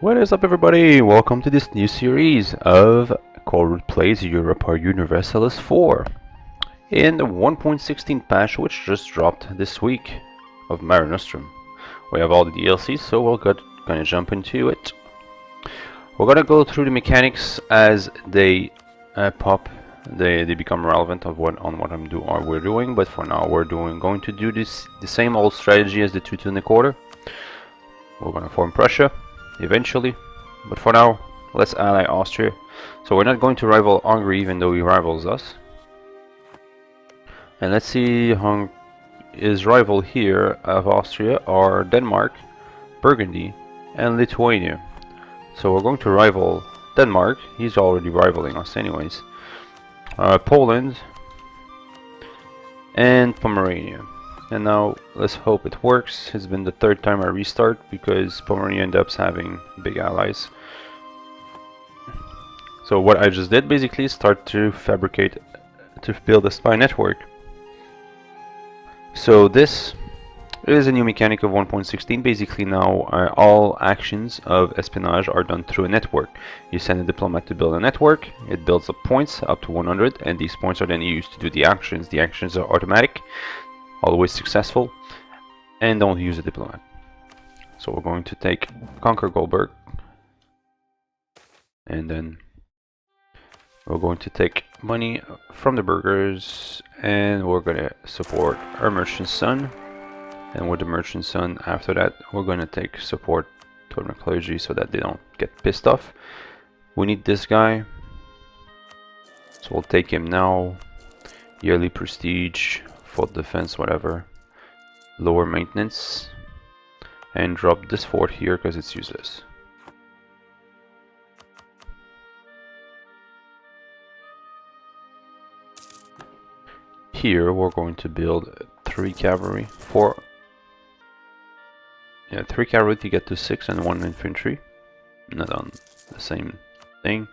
What is up, everybody? Welcome to this new series of Cold Plays Europa Universalis 4 in the 1.16 patch, which just dropped this week of Mare Nostrum. We have all the DLCs, so we're gonna jump into it. We're gonna go through the mechanics as they pop. They become relevant of what we're doing. But for now, we're going to do the same old strategy as the 2 and a quarter. We're gonna form Prussia eventually, but for now let's ally Austria. So we're not going to rival Hungary, even though he rivals us. And let's see, his rival here of Austria are Denmark, Burgundy, and Lithuania. So we're going to rival Denmark. He's already rivaling us anyways. Poland and Pomerania. And now let's hope it works. It's been the third time I restart because Pomerania ends up having big allies. So what I just did basically is start to build a spy network. So this is a new mechanic of 1.16. Basically now all actions of espionage are done through a network. You send a diplomat to build a network, it builds up points up to 100, and these points are then used to do the actions. The actions are automatic, always successful, and don't use a diplomat. So we're going to conquer Goldberg, and then we're going to take money from the burghers, and we're going to support our merchant son. And with the merchant son, after that, we're going to take support toward the clergy so that they don't get pissed off. We need this guy, so we'll take him now. Yearly prestige, full defense, whatever. Lower maintenance, and drop this fort here because it's useless. Here we're going to build 3 cavalry, 3 cavalry to get to 6 and 1 infantry. Not on the same thing.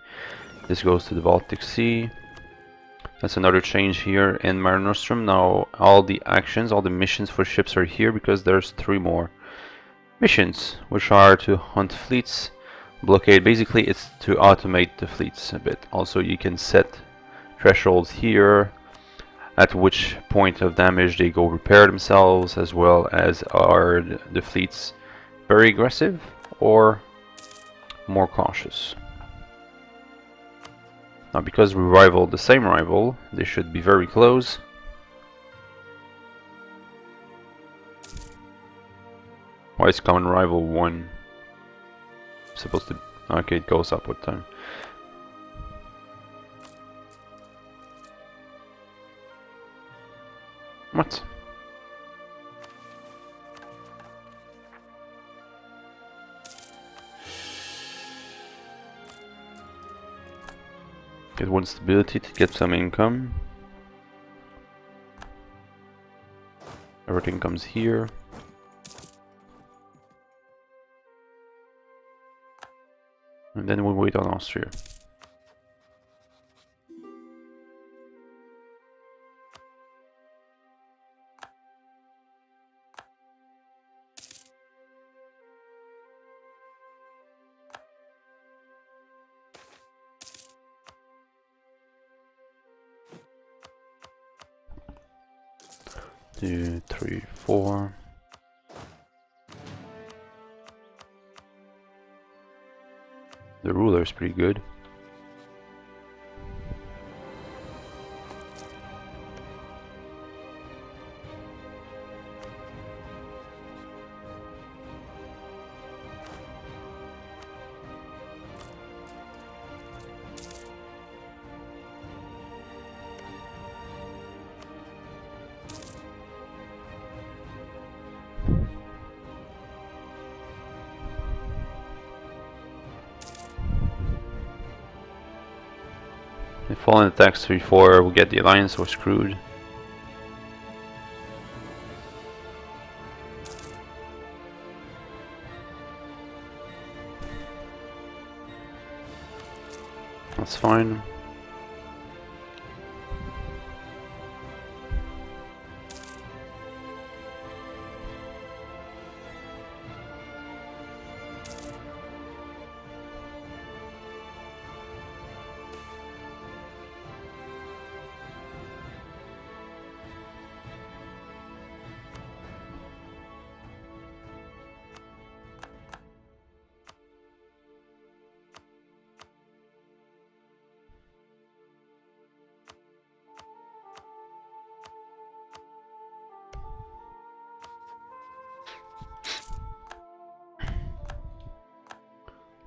This goes to the Baltic Sea. That's another change here in Mare Nostrum. Now all the actions, all the missions for ships are here because there's 3 more missions, which are to hunt fleets, blockade. Basically it's to automate the fleets a bit. Also you can set thresholds here at which point of damage they go repair themselves, as well as are the fleets very aggressive or more cautious. Now because we rival the same rival, they should be very close. Why is common rival 1 supposed to... Okay, it goes up with time. What? Get 1 stability to get some income. Everything comes here. And then we'll wait on Austria. Two, three, 4. The ruler is pretty good. If fallen attacks before we get the alliance, we're screwed. That's fine.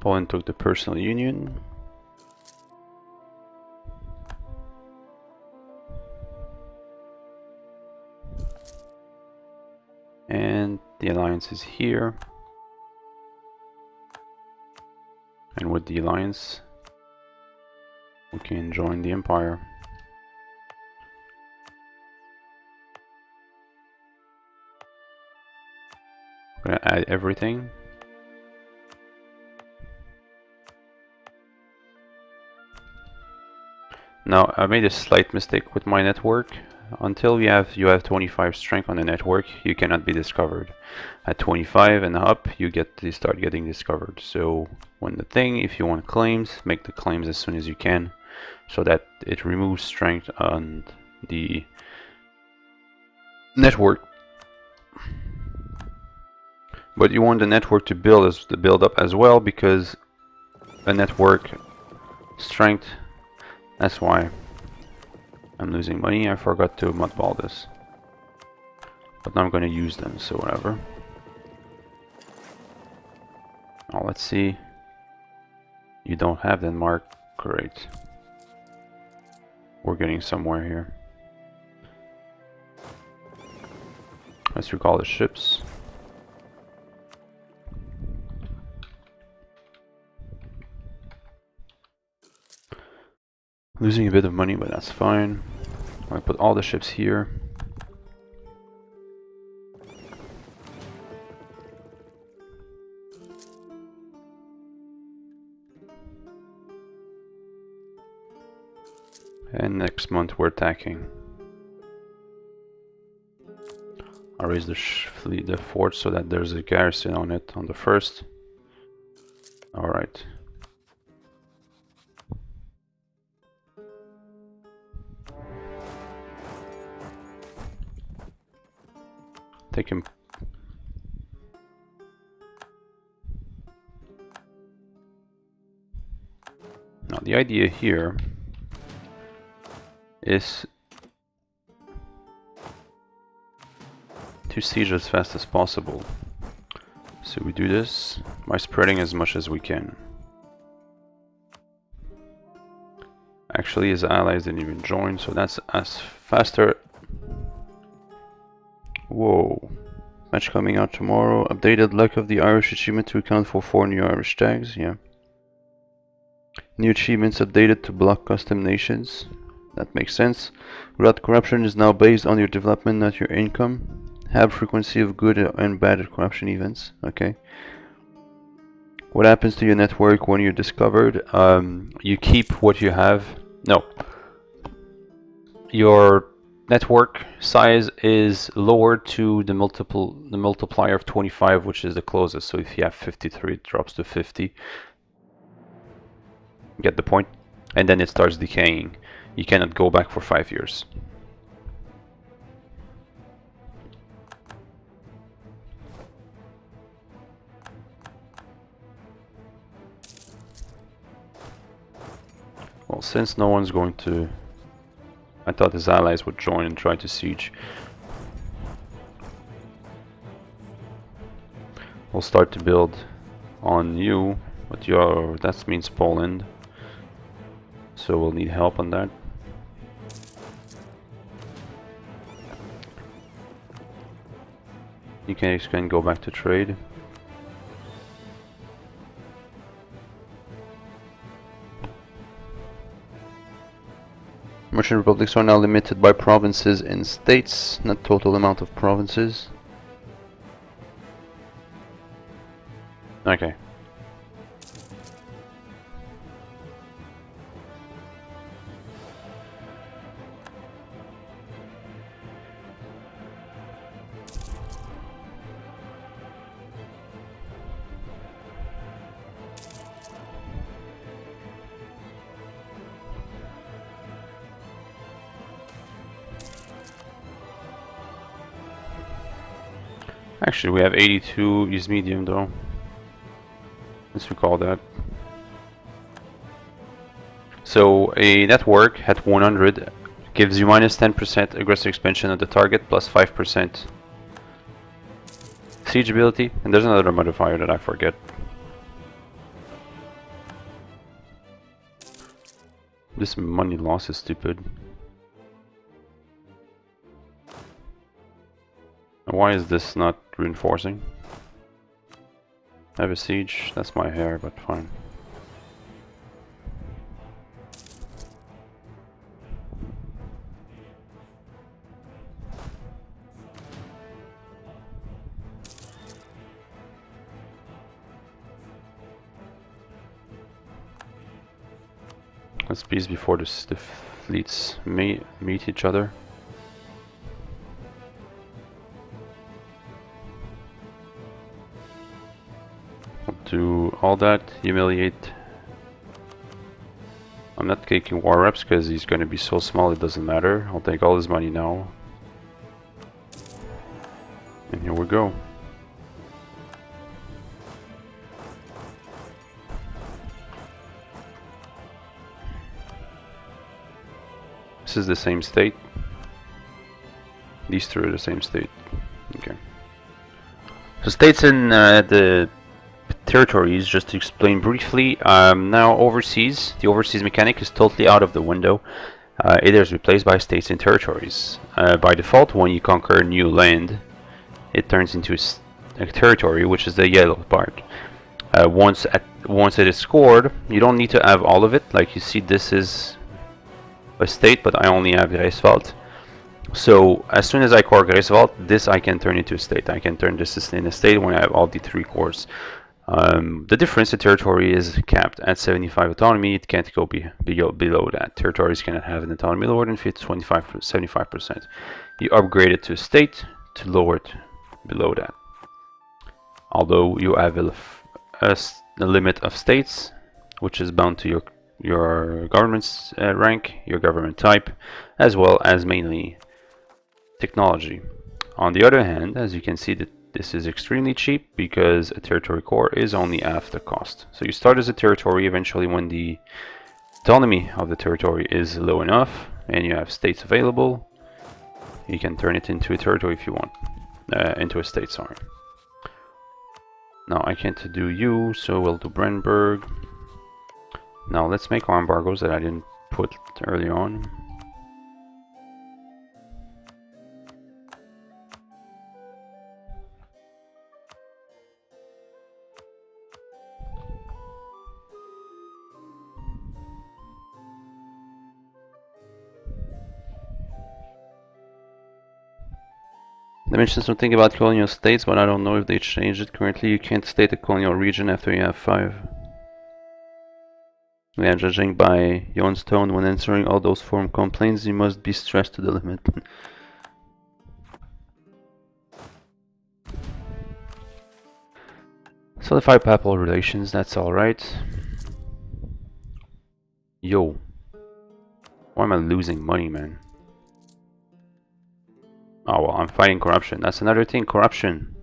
Poland took the personal union. And the alliance is here. And with the alliance, we can join the empire. I'm gonna add everything. Now, I made a slight mistake with my network. Until you have 25 strength on the network, you cannot be discovered. At 25 and up, you start getting discovered. So when if you want claims, make the claims as soon as you can, so that it removes strength on the network. But you want the network to build up as well, because a network strength. That's why I'm losing money. I forgot to modball this, but now I'm going to use them, so whatever. Now let's see. You don't have Denmark. Great. We're getting somewhere here. Let's recall the ships. Losing a bit of money, but that's fine. I put all the ships here. And next month we're attacking. I raise the fort so that there's a garrison on it on the first. Alright. Take him. Now the idea here is to siege as fast as possible. So we do this by spreading as much as we can. Actually, his allies didn't even join, so that's as faster. Whoa. Match coming out tomorrow. Updated luck of the Irish achievement to account for 4 new Irish tags. Yeah. New achievements updated to block custom nations. That makes sense. Route corruption is now based on your development, not your income. Have frequency of good and bad corruption events. Okay. What happens to your network when you're discovered? You keep what you have. No. Your network size is lowered to the multiplier of 25, which is the closest. So if you have 53, it drops to 50. Get the point? And then it starts decaying. You cannot go back for 5 years. Well, since no one's going to... I thought his allies would join and try to siege. We'll start to build on you, but that means Poland. So we'll need help on that. You can go back to trade. Merchant republics are now limited by provinces and states, not total amount of provinces. Okay. Actually, we have 82, is medium though. Let's recall that. So a network at 100 gives you minus 10% aggressive expansion of the target, plus 5% siege ability, and there's another modifier that I forget. This money loss is stupid. Why is this not reinforcing? I have a siege. That's my hair, but fine. Let's peace before the fleets meet each other. We'll do all that, humiliate. I'm not taking war reps because he's going to be so small it doesn't matter. I'll take all his money now. And here we go. This is the same state. These two are the same state. Okay. So states in the territories, just to explain briefly, now overseas, the overseas mechanic is totally out of the window. It is replaced by states and territories. By default, when you conquer a new land, it turns into a territory, which is the yellow part. Once it is scored, you don't need to have all of it. Like you see, this is a state, but I only have Greifswald. So as soon as I core Greifswald, this I can turn into a state. I can turn this in a state when I have all the 3 cores. The difference, the territory is capped at 75 autonomy. It can't go below that. Territories cannot have an autonomy lower than 75%. You upgrade it to a state to lower it below that. Although you have a limit of states, which is bound to your government's rank, your government type, as well as mainly technology. On the other hand, as you can see, that this is extremely cheap because a territory core is only half the cost. So you start as a territory. Eventually, when the autonomy of the territory is low enough and you have states available, you can turn it into a territory if you want, into a state, sorry. Now I can't do you, so we'll do Brandenburg. Now let's make our embargoes that I didn't put earlier on. They mentioned something about colonial states, but I don't know if they changed it. Currently, you can't state a colonial region after you have 5. Yeah, judging by Jon's tone when answering all those forum complaints, you must be stressed to the limit. Solidify papal relations, that's alright. Yo. Why am I losing money, man? Oh well, I'm fighting corruption. That's another thing. Corruption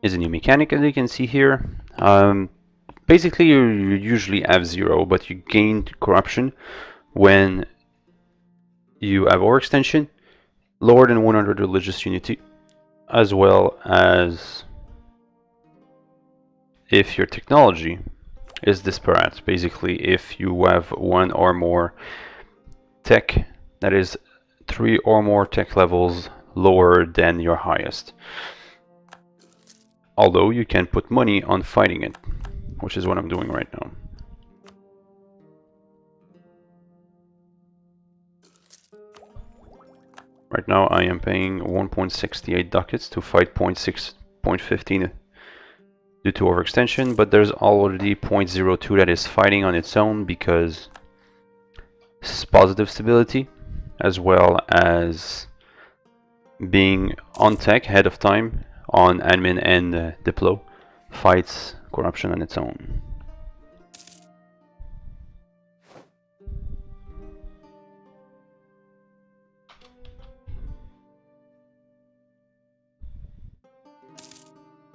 is a new mechanic, as you can see here. Basically, you usually have 0, but you gain corruption when you have overextension, lower than 100 religious unity, as well as if your technology is disparate. Basically, if you have 1 or more tech, that is 3 or more tech levels lower than your highest. Although you can put money on fighting it, which is what I'm doing right now. Right now I am paying 1.68 ducats to fight 0.15 due to overextension, but there's already 0.02 that is fighting on its own because positive stability, as well as being on tech ahead of time on admin and diplo, fights corruption on its own.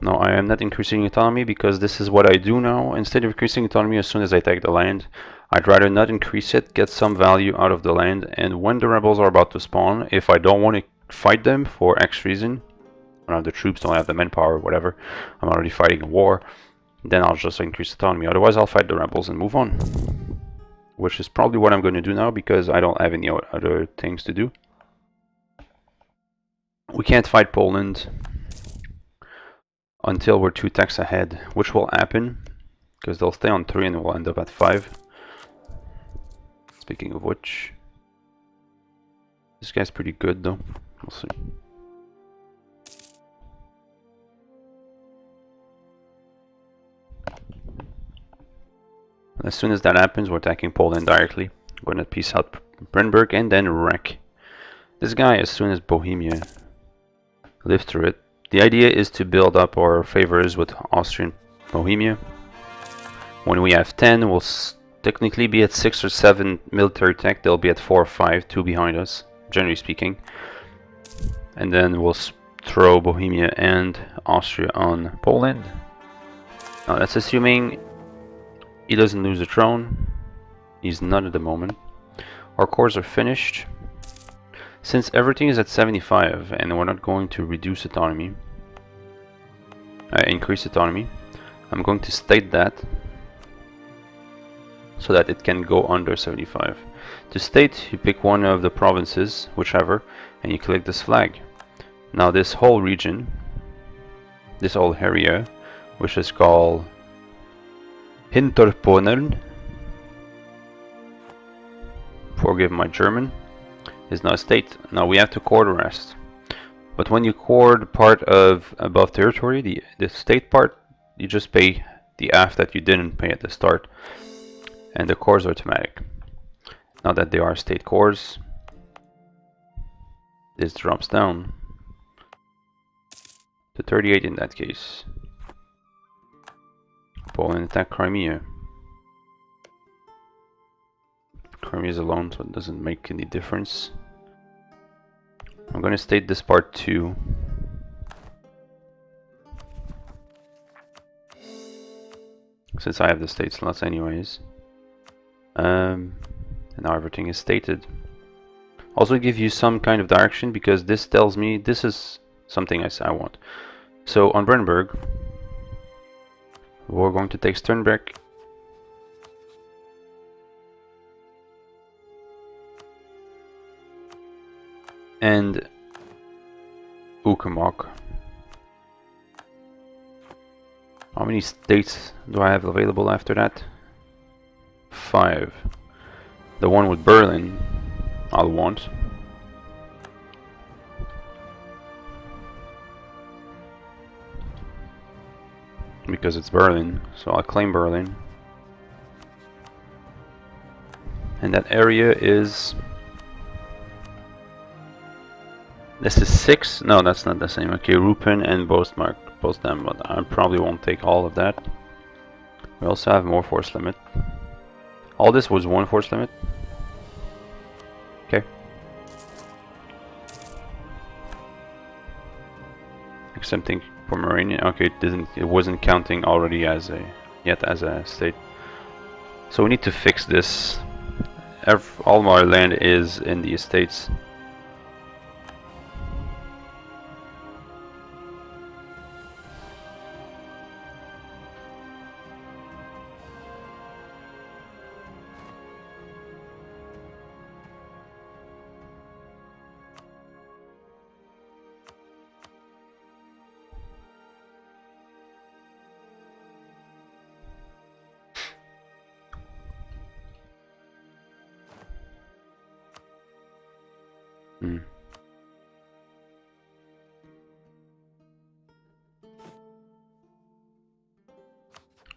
No, I am not increasing autonomy because this is what I do now. Instead of increasing autonomy as soon as I take the land, I'd rather not increase it, get some value out of the land, and when the rebels are about to spawn, if I don't want to fight them for X reason, I don't have the troops, don't have the manpower, whatever, I'm already fighting a war, then I'll just increase autonomy. Otherwise I'll fight the rebels and move on. which is probably what I'm going to do now because I don't have any other things to do. We can't fight Poland until we're 2 techs ahead, which will happen because they'll stay on 3 and we'll end up at 5. Speaking of which, this guy's pretty good though. We'll see. As soon as that happens, we're attacking Poland directly. We're going to peace out Brennberg and then wreck this guy as soon as Bohemia live through it. The idea is to build up our favors with Austrian Bohemia. When we have 10, we'll technically be at 6 or 7 military tech. They'll be at 4 or 5, 2 behind us, generally speaking. And then we'll throw Bohemia and Austria on Poland. Now that's assuming he doesn't lose the throne. He's not at the moment. Our cores are finished. Since everything is at 75 and we're not going to reduce autonomy, increase autonomy, I'm going to state that so that it can go under 75. To state, you pick one of the provinces, whichever, and you click this flag. Now this whole region, this whole area, which is called Hinterpommern, forgive my German, is now a state. Now we have to core the rest. But when you core part of above territory, the state part, you just pay the half that you didn't pay at the start. And the cores are automatic. Now that they are state cores, this drops down to 38 in that case. Poland attack Crimea. Crimea is alone, so it doesn't make any difference. I'm going to state this part too. Since I have the state slots anyways. And now everything is stated. Also give you some kind of direction because this tells me this is something I want. So on Brennberg, we're going to take Sternberg. And Uckermark. How many states do I have available after that? 5. The one with Berlin I'll want. Because it's Berlin, so I'll claim Berlin. And that area is... This is 6? No, that's not the same. Okay, Rupen and Bostmark. Potsdam, but I probably won't take all of that. We also have more force limit. All this was 1 force limit. Okay. Excepting Pomerania. Okay, it wasn't counting already as a state. So we need to fix this. All our land is in the estates.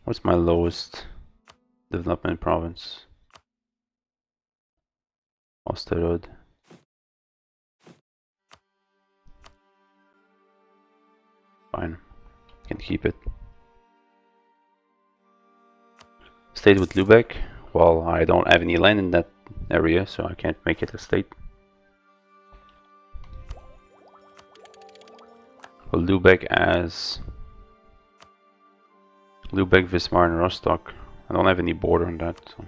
What's my lowest development province? Osterod. Fine, can keep it. State with Lübeck. Well, I don't have any land in that area, so I can't make it a state. Well, Lübeck as Lübeck, Wismar, and Rostock. I don't have any border on that. So.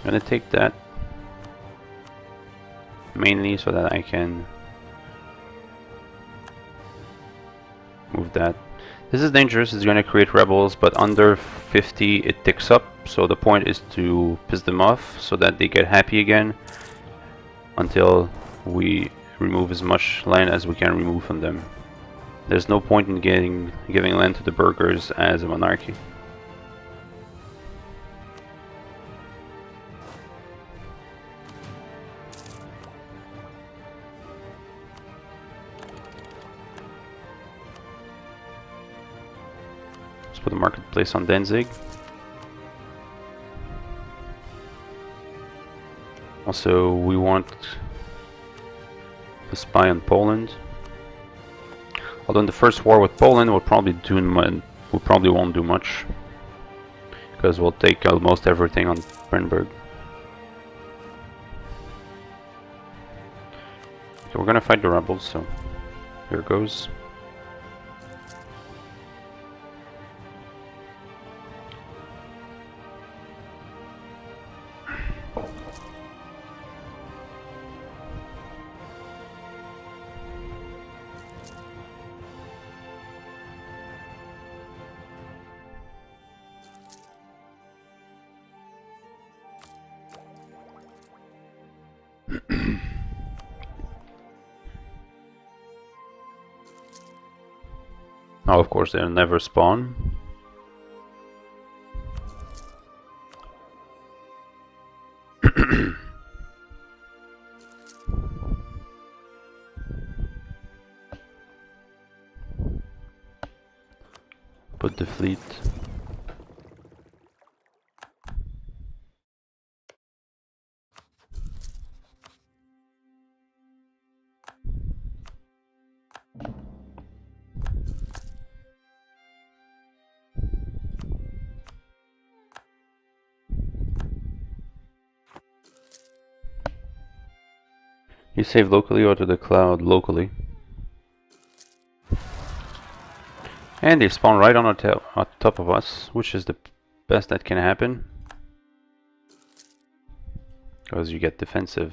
I'm gonna take that mainly so that I can move that. This is dangerous, it's gonna create rebels, but under 50 it ticks up, so the point is to piss them off so that they get happy again until we remove as much land as we can remove from them. There's no point in giving land to the burghers as a monarchy. Let's put a marketplace on Danzig. Also, we want to spy on Poland. Although in the first war with Poland, we probably won't do much, because we'll take almost everything on Brandenburg. Okay, we're gonna fight the rebels, so here goes. Now, of course, they'll never spawn. Put the fleet. You save locally or to the cloud? Locally. And they spawn right on top of us, which is the best that can happen, because you get defensive.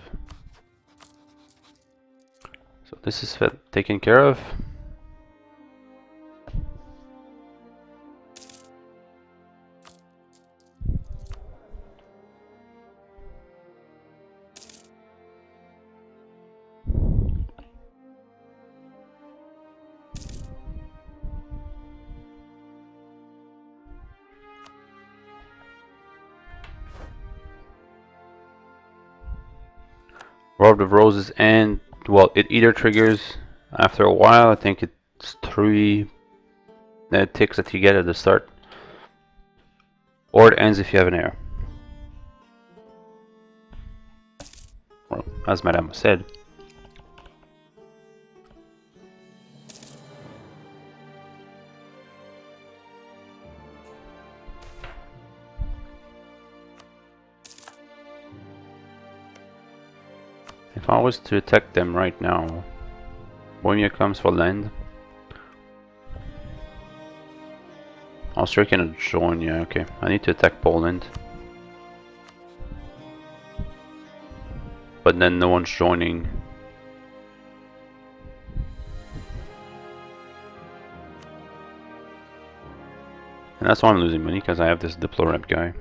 So this is taken care of. Rob of Roses, and well, it either triggers after a while. I think it's 3 ticks that you get at the start, or it ends if you have an error. Well, as Madame said. If I was to attack them right now, Bohemia comes for land. Austria can join, yeah, okay. I need to attack Poland. But then no one's joining. And that's why I'm losing money, because I have this Diplorep guy.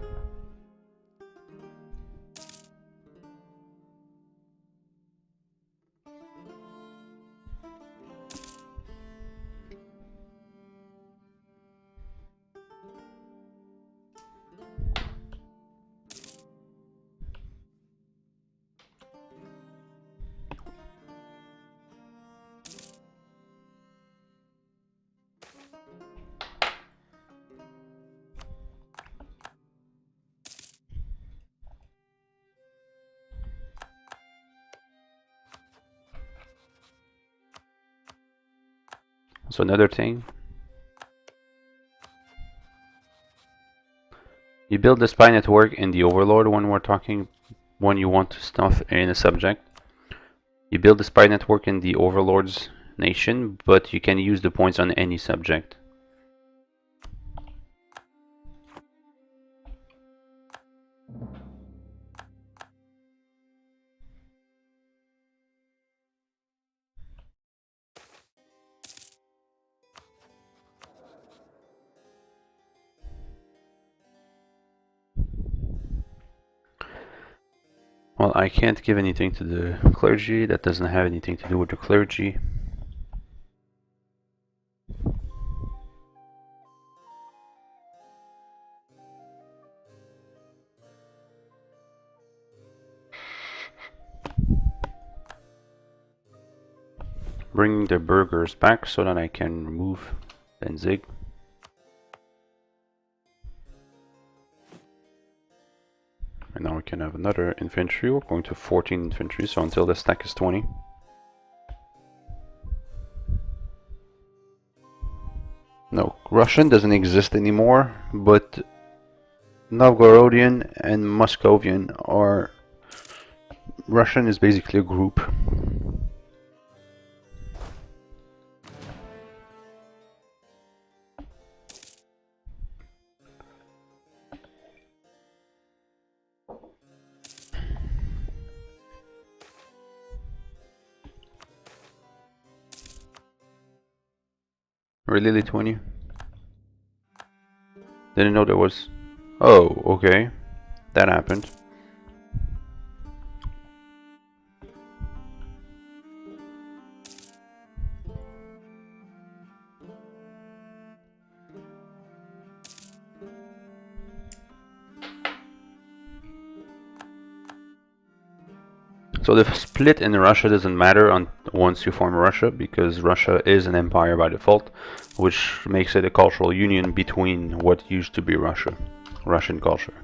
So another thing, you build the spy network in the overlord when you want to stuff in a subject. You build the spy network in the overlord's nation, but you can use the points on any subject. Well, I can't give anything to the clergy. That doesn't have anything to do with the clergy. Bring the burghers back so that I can remove Benzig. And now we can have another infantry. We're going to 14 infantry, so until the stack is 20. No, Russian doesn't exist anymore, but Novgorodian and Muscovian are... Russian is basically a group. Really, Lithuania? Didn't know there was... Oh, okay. That happened. So the split in Russia doesn't matter once you form Russia, because Russia is an empire by default, which makes it a cultural union between what used to be Russia, Russian culture.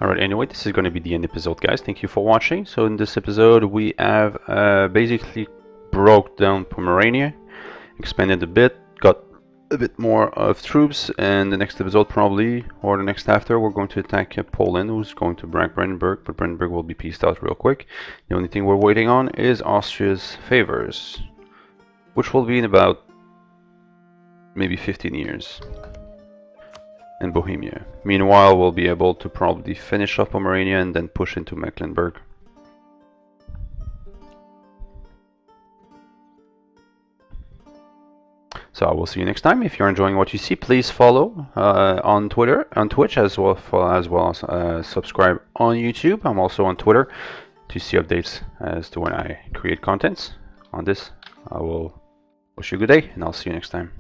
Alright, anyway, this is going to be the end episode, guys. Thank you for watching. So in this episode, we have basically broke down Pomerania, expanded a bit, got a bit more of troops, and the next episode probably, or the next after, we're going to attack Poland, who's going to break Brandenburg, but Brandenburg will be pieced out real quick. The only thing we're waiting on is Austria's favors, which will be in about maybe 15 years. And Bohemia. Meanwhile, we'll be able to probably finish off Pomerania and then push into Mecklenburg. So I will see you next time. If you're enjoying what you see, please follow on Twitter, on Twitch, as well as subscribe on YouTube. I'm also on Twitter to see updates as to when I create contents on this. I will wish you a good day, and I'll see you next time.